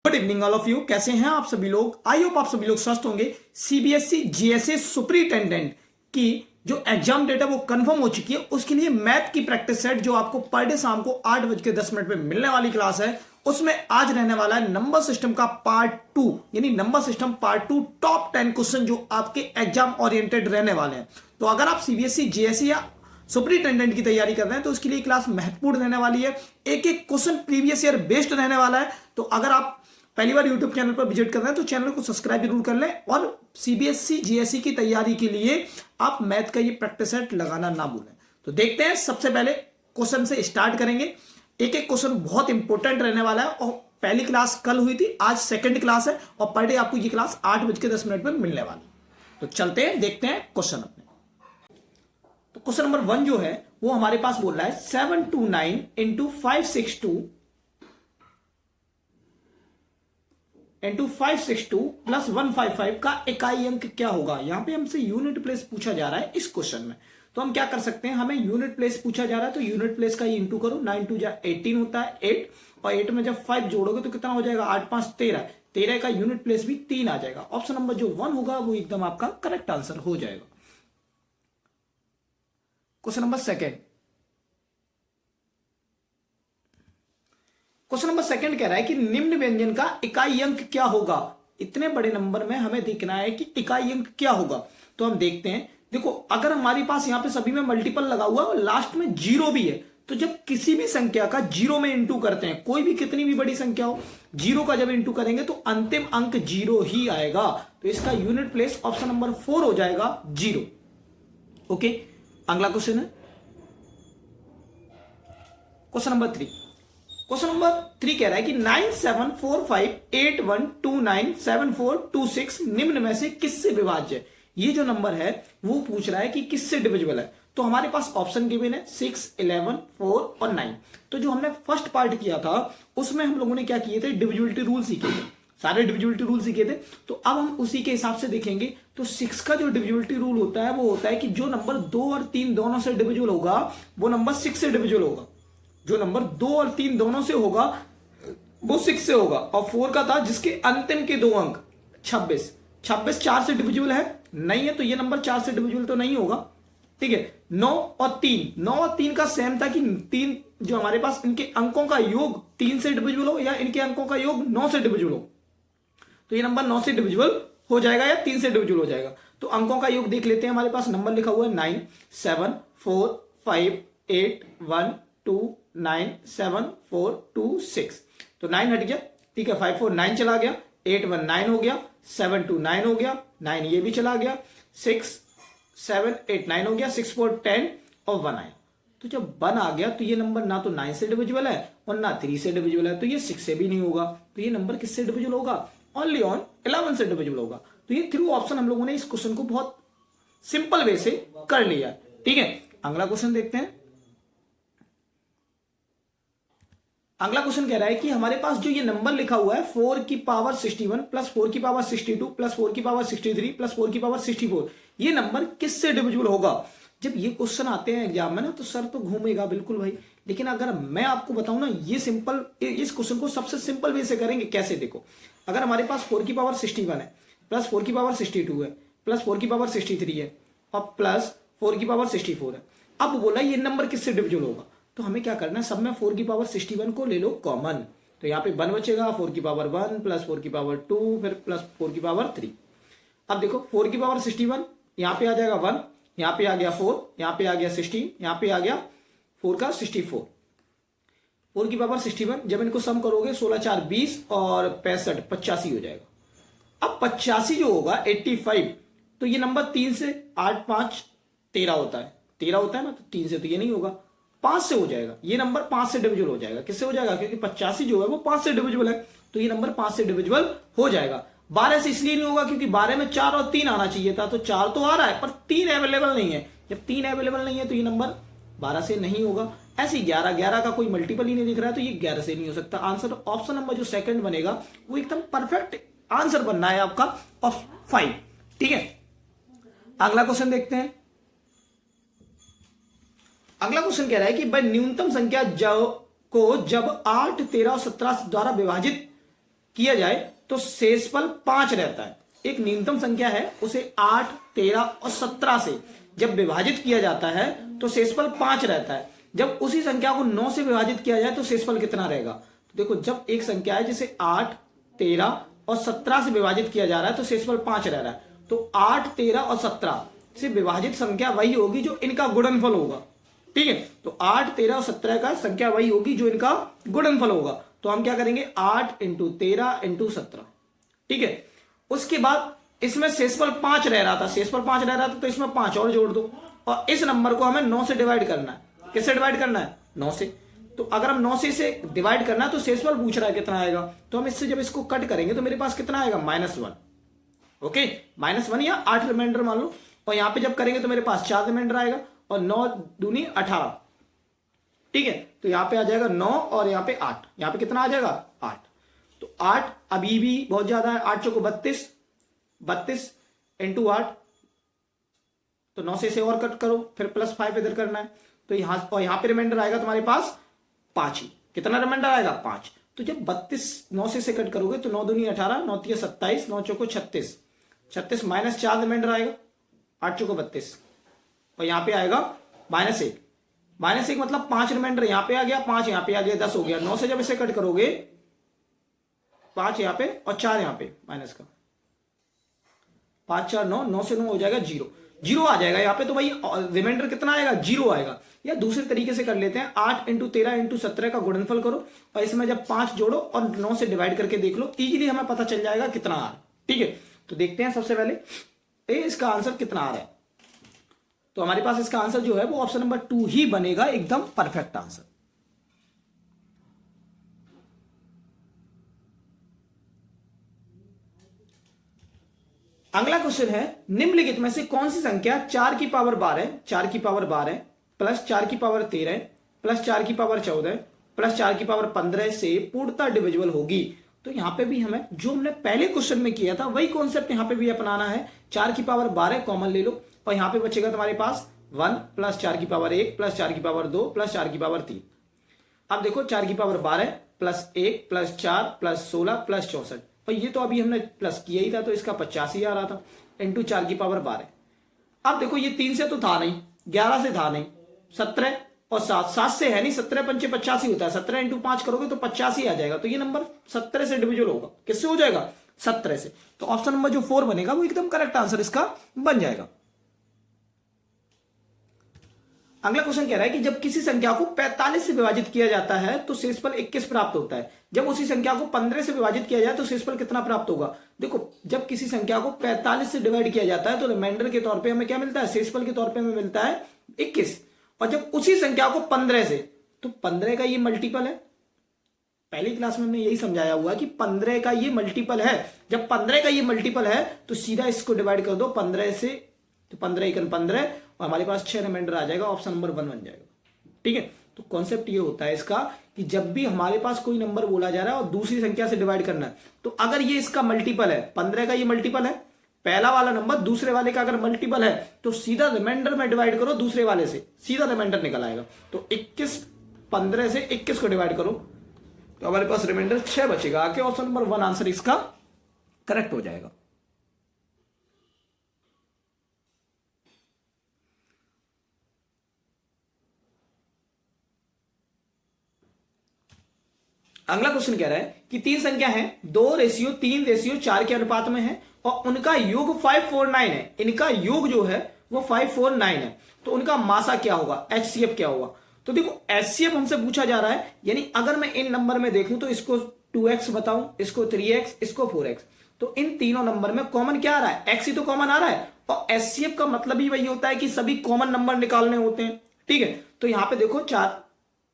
Good evening all of you. कैसे हैं आप सभी लोग? आई होप आप सभी लोग स्वस्थ होंगे। सीबीएसई जीएसए सुपरिटेंडेंट की जो एग्जाम डेट है वो कंफर्म हो चुकी है। उसके लिए मैथ की प्रैक्टिस सेट जो आपको पर डे शाम को 8:10 पे मिलने वाली क्लास है, उसमें आज रहने वाला है नंबर सिस्टम का पार्ट 2, यानी number system part 2 top 10 question जो आपके एग्जाम ओरिएंटेड रहने वाले हैं। तो अगर आप सीबीएसई जीएसए या सुपरिटेंडेंट की तैयारी कर रहे हैं तो उसके लिए क्लास महत्वपूर्ण रहने वाली है। एक एक क्वेश्चन प्रीवियस ईयर बेस्ड रहने वाला है। तो अगर आप पहली बार यूट्यूब चैनल पर विजिट कर रहे हैं तो चैनल को सब्सक्राइब जरूर कर लें, और सीबीएसई जीएसई की तैयारी के लिए आप मैथ का ये प्रैक्टिस सेट लगाना ना भूलें। तो देखते हैं, सबसे पहले क्वेश्चन से स्टार्ट करेंगे। एक एक क्वेश्चन बहुत इंपॉर्टेंट रहने वाला है, और पहली क्लास कल हुई थी, आज सेकंड क्लास है, और पर डे आपको ये क्लास 8:10 पर मिलने वाली। तो चलते हैं, देखते हैं क्वेश्चन अपने। तो क्वेश्चन नंबर 1 जो है वो हमारे पास बोल रहा है 729 इंटू 562 प्लस 155 का इकाई अंक क्या होगा। यहां पे हमसे यूनिट प्लेस पूछा जा रहा है इस क्वेश्चन में। तो हम क्या कर सकते हैं, हमें यूनिट प्लेस पूछा जा रहा है तो यूनिट प्लेस का इंटू करो। 9 2 जा 18 होता है 8, और 8 में जब 5 जोड़ोगे तो कितना हो जाएगा, 8 5 13, 13 का यूनिट प्लेस भी 3 आ जाएगा। ऑप्शन नंबर जो 1 होगा वो एकदम आपका करेक्ट आंसर हो जाएगा। Question number second, question number second कह रहा है कि निम्न व्यंजन का इकाई अंक क्या होगा। इतने बड़े नंबर में हमें देखना है कि इकाई अंक क्या होगा। तो हम देखते हैं, देखो अगर हमारे पास यहां पे सभी में मल्टीपल लगा हुआ है और लास्ट में जीरो भी है, तो जब किसी भी संख्या का जीरो में इंटू करते हैं, कोई भी कितनी भी बड़ी संख्या हो, जीरो का जब इंटू करेंगे तो अंतिम अंक जीरो ही आएगा। तो इसका यूनिट प्लेस ऑप्शन नंबर 4 हो जाएगा, जीरो। ओके, अगला क्वेश्चन है क्वेश्चन नंबर 3। क्वेश्चन नंबर 3 कह रहा है कि 974581297426 निम्न में से किससे विभाज्य है। ये जो नंबर है वो पूछ रहा है कि किससे डिविजिबल है। तो हमारे पास ऑप्शन गिवन है 6, 11, 4 और 9। तो जो हमने फर्स्ट पार्ट किया था उसमें हम लोगों ने क्या किए थे, डिविजिबिलिटी रूल सीखे थे, सारे डिविजिबिलिटी रूल सीखे थे। तो अब हम उसी के हिसाब से देखेंगे। तो 6 का जो डिविजिबिलिटी रूल होता है वो होता है कि जो नंबर 2 और 3 दोनों से डिविजिबल होगा वो नंबर 6 से डिविजिबल होगा। जो नंबर 2 और 3 दोनों से होगा वो 6 से होगा। और 4 का था जिसके अंतिम के दो अंक 26, 26 4 से डिविजिबल है नहीं है, तो ये नंबर 4 से डिविजिबल तो नहीं होगा। ठीक है, 9 और 3 का सेम था कि 3 जो हमारे पास इनके अंकों का योग 3 से डिविजिबल हो या इनके अंकों का योग 9 से डिविजिबल हो, तो ये नंबर 9 से डिविजिबल हो जाएगा या 3 से डिविजिबल हो जाएगा। तो अंकों का योग देख लेते हैं। हमारे पास नंबर लिखा हुआ है 9 7 4 5 8 1 2 9 7 4 2 6। तो 9 हट गया, ठीक है, 5 4 9 चला गया, 8 1 9 हो गया, 7 2 9 हो गया, 9 ये भी चला गया, 6 7 8 9 हो गया, 6 4 10 और 1 आया। तो जब 1 आ गया तो ये नंबर ना तो 9 से डिविजिबल है और ना 3 से डिविजिबल है, तो ये 6 से भी नहीं होगा। तो ये नंबर किससे डिविजिबल होगा, ओनली ऑन 11 से डिविजिबल होगा। तो ये थ्रू ऑप्शन हम लोगों ने इस क्वेश्चन को बहुत सिंपल वे से कर लिया। ठीक है, अगला क्वेश्चन देखते हैं। अगला क्वेश्चन कह रहा है कि हमारे पास जो ये नंबर लिखा हुआ है 4 की पावर 61 प्लस 4 की पावर 62 प्लस 4 की पावर 63 प्लस 4 की पावर 64, ये नंबर किससे डिविजिबल होगा। जब ये क्वेश्चन आते हैं एग्जाम में ना तो सर तो घूमेगा बिल्कुल भाई, लेकिन अगर मैं आपको बताऊं ना, ये सिंपल, इस क्वेश्चन को सबसे सिंपल वे से करेंगे। कैसे, देखो अगर हमारे पास 4 की पावर 61 है प्लस 4 की पावर 62 है प्लस 4 की पावर 63 है और प्लस 4 की पावर 64 है। अब बोला ये नंबर किससे डिविजिबल होगा, तो हमें क्या करना है, सब में 4 की पावर 61 को ले लो कॉमन, तो यहाँ पे 1 बचेगा, 4 की पावर 1 प्लस 4 की पावर 2 फिर प्लस 4 की पावर 3। अब देखो 4 की पावर 61 यहाँ पे आ जाएगा 1, यहाँ पे आ गया 4, यहाँ पे आ गया 16, यहाँ पे आ गया 4 का 64, 4 की पावर 61। जब इनको सम करोगे 16 4 20 और 65 85 हो जाएगा। अब 85 जो होगा 85, तो ये नंबर 3 से 8 5 13 होता है, 13 होता है ना, तो 3 से तो ये नहीं होगा, 5 से हो जाएगा। ये नंबर 5 से डिविजिबल हो जाएगा। किससे हो जाएगा, क्योंकि 85 जो है वो 5 से डिविजिबल है, तो ये नंबर 5 से डिविजिबल हो जाएगा। 12 से इसलिए नहीं होगा क्योंकि 12 में 4 और 3 आना चाहिए था, तो 4 तो आ रहा है पर 3 अवेलेबल नहीं है। जब 3 अवेलेबल नहीं है तो ये नंबर 12 से नहीं होगा। ऐसे 11 का कोई मल्टीपल ही नहीं दिख रहा है, तो ये 11 से नहीं हो सकता। आंसर ऑप्शन नंबर जो सेकंड बनेगा वो एकदम परफेक्ट आंसर बनना है आपका, ऑप्शन 5। ठीक है, अगला क्वेश्चन देखते हैं। अगला क्वेश्चन कह रहा है कि भाई न्यूनतम संख्या को जब 8 13 और 17 द्वारा विभाजित किया जाए तो शेषफल 5 रहता है। एक न्यूनतम संख्या है, उसे 8, 13 और 17 से जब विभाजित किया जाता है तो शेषफल 5 रहता है। जब उसी संख्या को 9 से विभाजित किया जाए तो शेषफल कितना रहेगा? तो देखो, जब एक संख्या है जिसे 8, 13 और 17 से विभाजित किया जा रहा है तो शेषफल 5 रह रहा है। तो 8, 13 और 17 से विभाजित संख्या वही होगी जो इनका गुणनफल होगा। ठीक है, तो 8, 13 और 17 का संख्या वही होगी जो इनका गुणनफल होगा। तो हम क्या करेंगे, 8 इंटू 13 इंटू 17। ठीक है, उसके बाद इसमें शेषफल 5 रह रहा था, शेषफल 5 रह रहा था तो इसमें 5 और जोड़ दो, और इस नंबर को हमें 9 से डिवाइड करना है। किससे डिवाइड करना है? 9 से। तो अगर हम 9 से डिवाइड करना है तो शेषफल पूछ रहा है कितना आएगा, तो हम इससे जब इसको कट करेंगे तो मेरे पास कितना आएगा? -1। ओके, -1 या 8 रिमाइंडर मान लो, और यहां पे जब करेंगे तो मेरे पास 4 रिमाइंडर आएगा, और 9 दूनी 18। ठीक है, तो यहां पे आ जाएगा 9 और यहां पे 8, यहां पे कितना आ जाएगा? 8। तो 8 अभी भी बहुत ज्यादा है, 8 चौको 32, 32 इंटू 8, तो 9 से इसे और कट करो, फिर +5 इधर करना है, तो यहां और यहां पे रिमाइंडर आएगा तुम्हारे पास 5 ही। कितना रिमाइंडर आएगा? 5। तो जब 32 9 से कट करोगे तो 9 दूनी 18, 9 तिया 27, 9 चौको 36, 36 -4 रिमाइंडर आएगा, 8 चौको 32, और यहां पे आएगा -1, -1 मतलब 5 रिमाइंडर यहां पे आ गया, 5 यहां पे आ गया, 10 हो गया। 9 से जब इसे कट करोगे 5 यहां पे और 4 यहां पे माइनस का, 5 4 9, 9 से 9 हो जाएगा 0, 0 आ जाएगा यहाँ पे। तो भाई रिमाइंडर कितना आएगा? 0 आएगा। या दूसरे तरीके से कर लेते हैं, 8 इंटू 13 इंटू 17 का गुणनफल करो, और इसमें जब 5 जोड़ो और 9 से डिवाइड करके देख लो, इजीली हमें पता चल जाएगा कितना आ रहा है। ठीक है, तो देखते हैं सबसे पहले इसका आंसर कितना आ रहा है। तो हमारे पास इसका आंसर जो है वो ऑप्शन नंबर 2 ही बनेगा, एकदम परफेक्ट आंसर। अगला क्वेश्चन है, निम्नलिखित में से कौन सी संख्या 4 की पावर 12, 4 की पावर 12 प्लस 4 की पावर 13 प्लस 4 की पावर 14 प्लस 4 की पावर 15 से पूर्णतः डिविजिबल होगी? तो यहां पे भी हमें जो हमने पहले क्वेश्चन में किया था वही कॉन्सेप्ट यहां पे भी अपनाना है। 4 की पावर 12 कॉमन ले लो, और यहां पे बचेगा तुम्हारे पास 1 प्लस 4 की पावर 1 प्लस 4 की पावर 2 प्लस 4 की पावर 3। अब देखो, 4 की power 12 plus 1 plus 4 plus 16 plus 64, और ये तो अभी हमने प्लस किया ही था तो इसका 85 आ रहा था, इंटू 4 की पावर 12। अब देखो, ये 3 से तो था नहीं, 11 से था नहीं, 17 और 7, 7 से है नहीं, 17 पंचे 85 होता है, 17 इंटू 5 करोगे तो 85 आ जाएगा। तो ये नंबर 17 से डिविजिबल होगा। किससे हो जाएगा? 17 से। तो ऑप्शन नंबर जो 4 बनेगा वो एकदम करेक्ट आंसर इसका बन जाएगा। अगला क्वेश्चन कह रहा है कि जब किसी संख्या को 45 से विभाजित किया जाता है तो शेषफल 21 प्राप्त होता है। जब उसी संख्या को 15 से विभाजित किया जाए तो शेषफल कितना प्राप्त होगा? देखो, जब किसी संख्या को 45 से डिवाइड किया जाता है तो रिमाइंडर के तौर पे हमें क्या मिलता है? शेषफल के तौर पे हमें मिलता है 21। और जब उसी संख्या को 15 से, तो 15 का ये मल्टीपल है, पहली क्लास में हमने यही समझाया हुआ कि 15 का ये मल्टीपल है। जब 15 का ये मल्टीपल है तो सीधा इसको डिवाइड कर दो 15 से, तो 15 एकन 15, और हमारे पास 6 रिमाइंडर आ जाएगा, ऑप्शन नंबर 1 बन जाएगा। ठीक है, तो कॉन्सेप्ट ये होता है इसका कि जब भी हमारे पास कोई नंबर बोला जा रहा है और दूसरी संख्या से डिवाइड करना है, तो अगर ये इसका मल्टीपल है, 15 का ये मल्टीपल है, पहला वाला नंबर दूसरे वाले का अगर मल्टीपल है तो सीधा रिमाइंडर में डिवाइड करो दूसरे वाले से, सीधा रिमाइंडर निकल आएगा। तो 21, 15 से 21 को डिवाइड करो तो हमारे पास रिमाइंडर 6 बचेगा। आके ऑप्शन नंबर 1 आंसर इसका करेक्ट हो जाएगा। अगला क्वेश्चन कह रहा है कि 3 संख्या है 2:3:4 के अनुपात में है और उनका योग 549 है। इनका योग जो है वो 549 है, तो उनका मासा क्या होगा? HCF क्या होगा? तो देखो, HCF हमसे पूछा जा रहा है, यानी अगर मैं इन नंबर में देखूं तो इसको 2x बताऊं, इसको 3x, इसको 4x, तो इन तीनों नंबर में कॉमन क्या आ रहा है? x ही तो कॉमन आ रहा है, और HCF का मतलब ही वही होता है कि सभी कॉमन नंबर निकालने होते हैं। ठीक है, तो यहां पे देखो 4,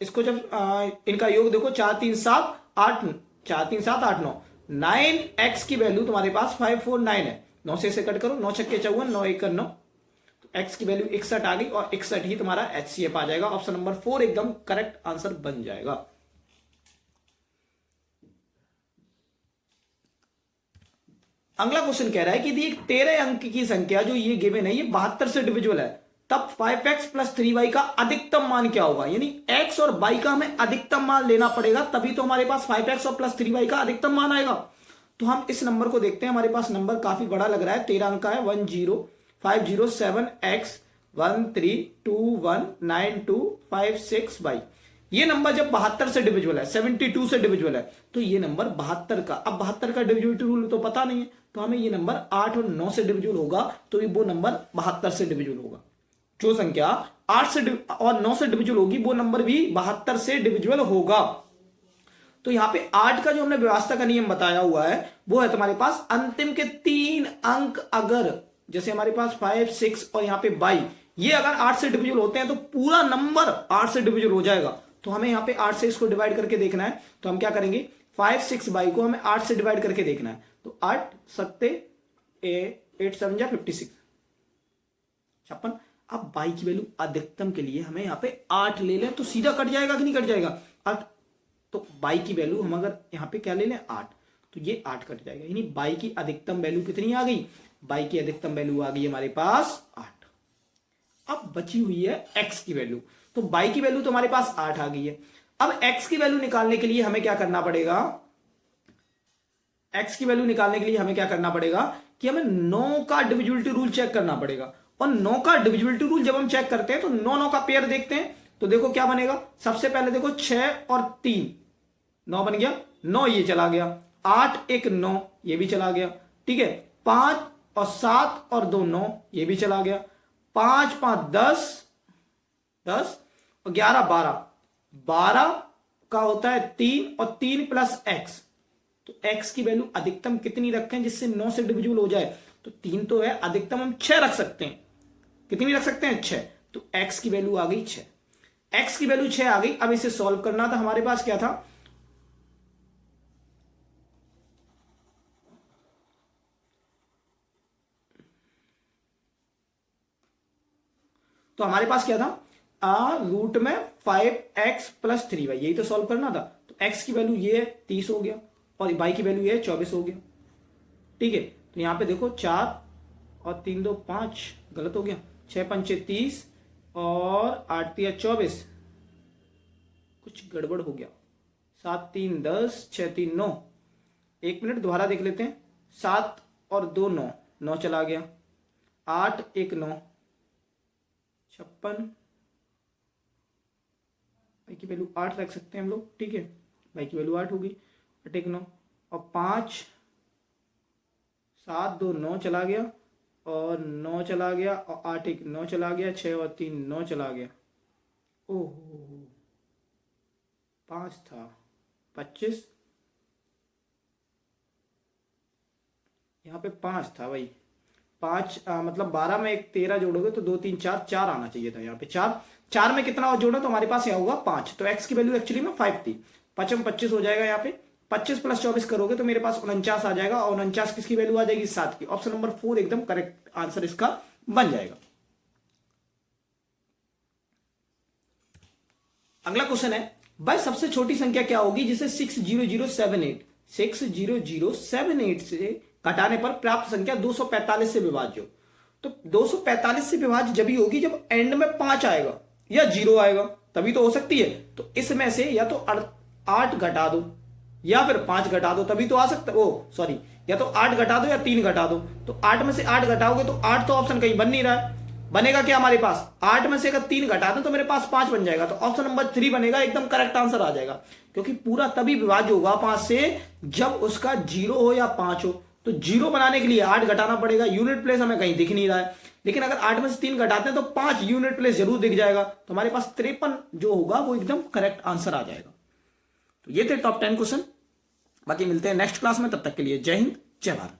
इसको जब इनका योग देखो 4 3 7 8, 4 3 7 8 9, 9x की वैल्यू तुम्हारे पास 549 है। 9 से इसे कट करो, 9 छक्के 54, 9 1 9, तो x की वैल्यू 61 आ गई, और 61 ही तुम्हारा HCF आ जाएगा। ऑप्शन नंबर 4 एकदम करेक्ट आंसर बन जाएगा। अगला क्वेश्चन कह रहा है कि एक 13 अंक की संख्या जो ये गिवन है ये 72 से डिविजिबल है। तब 5x प्लस 3y का अधिकतम मान क्या होगा, यानी x और y का हमें अधिकतम मान लेना पड़ेगा, तभी तो हमारे पास 5x और प्लस 3y का अधिकतम मान आएगा। तो हम इस नंबर को देखते हैं, हमारे पास नंबर काफी बड़ा लग रहा है, 13 अंक का है, 10507x132192565। ये नंबर जब 72 से डिविजिबल है, 72 से डिविजिबल है, तो ये नंबर 72 का, अब 72 का डिविजिबिलिटी रूल तो पता नहीं है, तो हमें ये नंबर 8 और 9 से डिविजिबल होगा, तो ये वो नंबर 72 से डिविजिबल होगा। जो संख्या 8 से और 9 से डिविजिबल होगी वो नंबर भी 72 से डिविजिबल होगा। तो यहां पे 8 का जो हमने व्यवस्था का नियम बताया हुआ है वो है तुम्हारे पास अंतिम के 3 अंक, अगर जैसे हमारे पास 5, 6 और यहां पे 22, ये अगर 8 से डिविजिबल होते हैं तो पूरा नंबर 8 से डिविजिबल हो जाएगा। तो हमें यहाँ पे 8 से इसको डिवाइड करके देखना है, तो हम क्या करेंगे, 5, 6, 22 को हमें 8 से डिवाइड करके देखना है। तो 8 सत्ते 8 7 जा 56, 56। अब 22 की वैल्यू अधिकतम के लिए हमें यहाँ पे 8 ले लें तो सीधा कट जाएगा कि नहीं कट जाएगा, 8। तो 22 की वैल्यू हम अगर यहाँ पे क्या ले लें 8, तो ये 8 कट जाएगा, यानी 22 की अधिकतम वैल्यू कितनी आ गई, 22 की अधिकतम वैल्यू आ गई हमारे पास 8। अब बची हुई है x की वैल्यू, तो 22 की वैल्यू तो हमारे पास 8 आ गई है। अब x की वैल्यू निकालने के लिए हमें क्या करना पड़ेगा, x की वैल्यू निकालने के लिए हमें क्या करना पड़ेगा कि हमें 9 का डिविजिबिलिटी रूल चेक करना पड़ेगा। और 9 का डिविजिबिलिटी रूल जब हम चेक करते हैं तो 9 का पेयर देखते हैं, तो देखो क्या बनेगा, सबसे पहले देखो 6 और 3, 9 बन गया, 9 ये चला गया, 8 1 9 ये भी चला गया, ठीक है, 5 और 7 और 2 9 ये भी चला गया, 5 5 10 10 और 11 12, 12 का होता है 3 और 3 प्लस x, तो x की वैल्यू अधिकतम कितनी रखें जिससे 9 से डिविजिबल हो जाए, तो 3 तो है, अधिकतम हम 6 रख सकते हैं, कितनी रख सकते हैं 6, तो x की वैल्यू आ गई 6, x की वैल्यू 6 आ गई। अब इसे सॉल्व करना था, हमारे पास क्या था, तो हमारे पास क्या था, रूट में 5x प्लस 3y, यही तो सॉल्व करना था। तो x की वैल्यू ये 30 हो गया और y की वैल्यू ये 24 हो गया, ठीक है। तो यहां पे देखो 4 और 3 2 5, गलत हो गया, 6 5 30 और 8 3 24, कुछ गड़बड़ हो गया, 7 3 10 6 3 9, 1 मिनट दोबारा देख लेते हैं, 7 और 2 9, 9 चला गया, 8 1 9 56, y की वैल्यू 8 रख सकते हैं हम लोग, ठीक है, y की वैल्यू 8 होगी, 8 1 9 और 5 7 2 9 चला गया और 9 चला गया और 8 1 9 चला गया, 6 और 3 9 चला गया, ओहो 5 था 25, यहाँ पे 5 था भाई, 5 मतलब 12 में एक 13 जोड़ोगे तो 2 3 4 4 आना चाहिए था, यहाँ पे 4 में कितना और जोड़ा तो हमारे पास यहाँ होगा 5, तो x की वैल्यू एक्चुअली में 5 थी, 5 में 25 हो जाएगा, यहाँ पे 25 प्लस 24 करोगे तो मेरे पास 49 आ जाएगा, और 49 किसकी वैल्यू आ जाएगी 7 की। ऑप्शन नंबर 4 एकदम करेक्ट आंसर इसका बन जाएगा। अगला क्वेश्चन है, भाई सबसे छोटी संख्या क्या होगी जिसे 60078 से घटाने पर प्राप्त संख्या 245 से विभाज्य हो। तो 245 से विभाज्य जब ही होगी जब एंड में 5 आएगा या 0 आएगा, तभी तो हो सकती है। तो इसमें से या तो 8 घटा दो या फिर 5 घटा दो, तभी तो आ सकता, सॉरी, या तो 8 घटा दो या 3 घटा दो। तो 8 में से 8 घटाओगे तो 8 तो ऑप्शन कहीं बन नहीं रहा है, बनेगा क्या हमारे पास, 8 में से अगर 3 घटा दो तो मेरे पास 5 बन जाएगा, तो ऑप्शन नंबर 3 बनेगा, एकदम करेक्ट आंसर आ जाएगा। क्योंकि पूरा तभी विभाज्य होगा 5 से जब उसका 0 हो या 5 हो। तो 0 बनाने के लिए 8 घटाना पड़ेगा, यूनिट प्लेस हमें कहीं दिख नहीं रहा है, लेकिन अगर 8 में से 3 घटाते हैं तो 5 यूनिट प्लेस जरूर दिख जाएगा, तो हमारे पास 53 जो होगा वो एकदम करेक्ट आंसर आ जाएगा। तो ये थे टॉप 10 क्वेश्चन, बाकी मिलते हैं नेक्स्ट क्लास में, तब तक के लिए जय हिंद जय भारत।